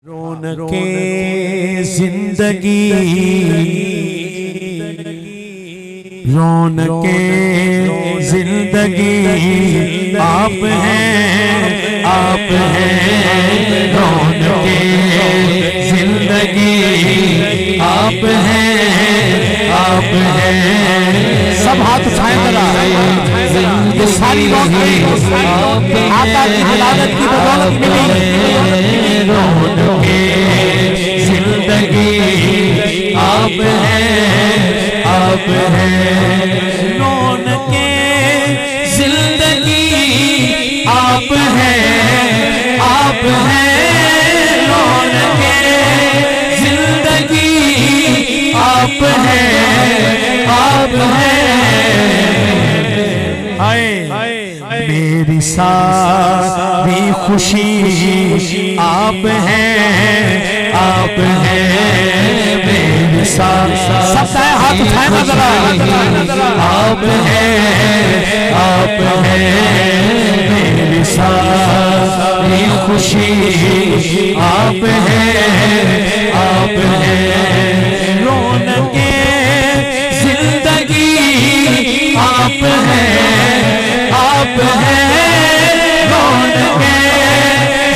रौनके जिंदगी, रौनके जिंदगी आप हैं, आप हैं। रौनके जिंदगी आप हैं, आप हैं। सब हाथ उठाए जरा, ये सारी रौनकें आका की हिदायत की बदौलत मिली। रौनके जिंदगी आप हैं, आप हैं। रौनके जिंदगी आप हैं, आप हैं। रौनके जिंदगी आप हैं, आप हैं। मेरी सारी खुशी आप हैं, आप हैं। मेरी सब हाथ उठाए ना जरा, आप हैं, आप हैं। मेरी सारी खुशी आप हैं, आप हैं। रौनके जिंदगी आप हैं, आप हैं। रौनके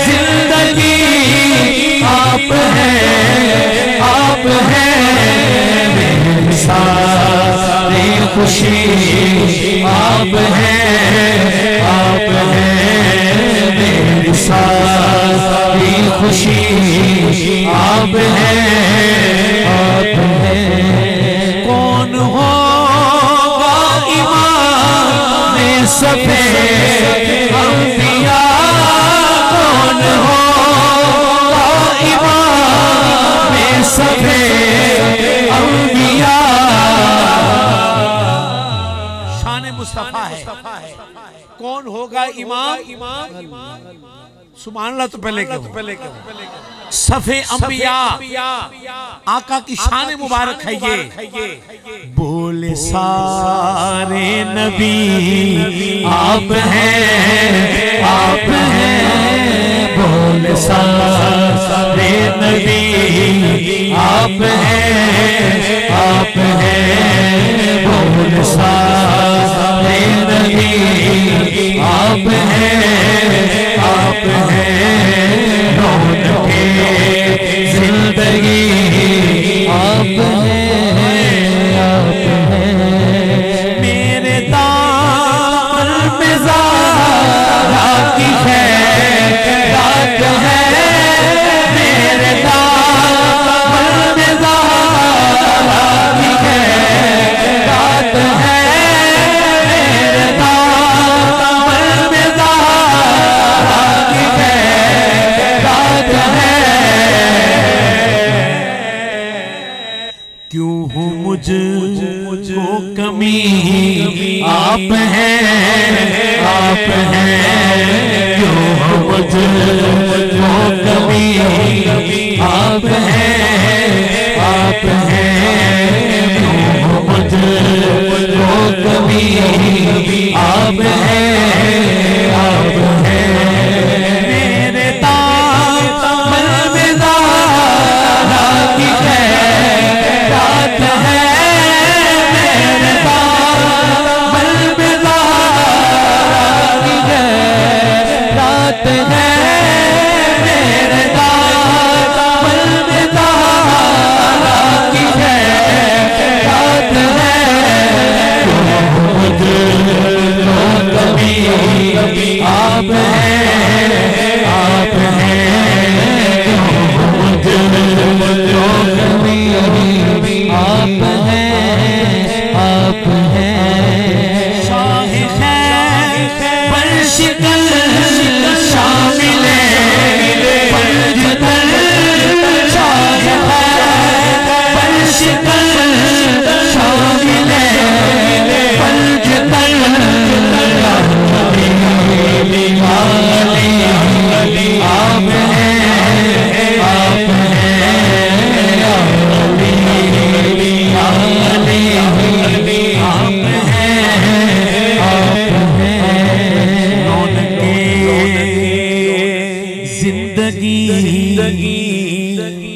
जिंदगी आप हैं, आप हैं। मेरी सारी खुशी आप हैं, आप हैं। मेरी सारी खुशी आप हैं, आप हैं। कौन होगा इमाम सफेद अंबिया, कौन होगा इमाम सफेद अंबिया। शान मुस्तफा है। कौन होगा इमाम? सुभान अल्लाह। तो पहले सफे अंबिया, आका की शान मुबारक है ये। बोले सारे नबी आप हैं, आप हैं। बोले सारे नबी आप हैं, आप हैं। बोले सारे नबी आप हैं, आप हैं। रौनके जिंदगी आप हैं, आप हैं। मेरे दामन में ज़ारा की खैरात है, मेरे दामन में ज़ारा की खैरात है। मेरे दामन में ज़ारा की खैरात है। क्यों हो मुझको कमी आप हैं, आप हैं। क्यों हो मुझको कमी आप हैं, आप हैं। क्यों हो मुझको कमी आप हैं, आप हैं। मेरे दामन में ज़ारा की खैरात है, मेरे दामन में ज़ारा की खैरात है। मेरे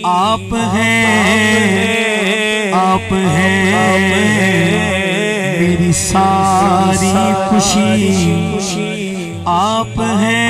आप हैं मेरी सारी खुशी, आप हैं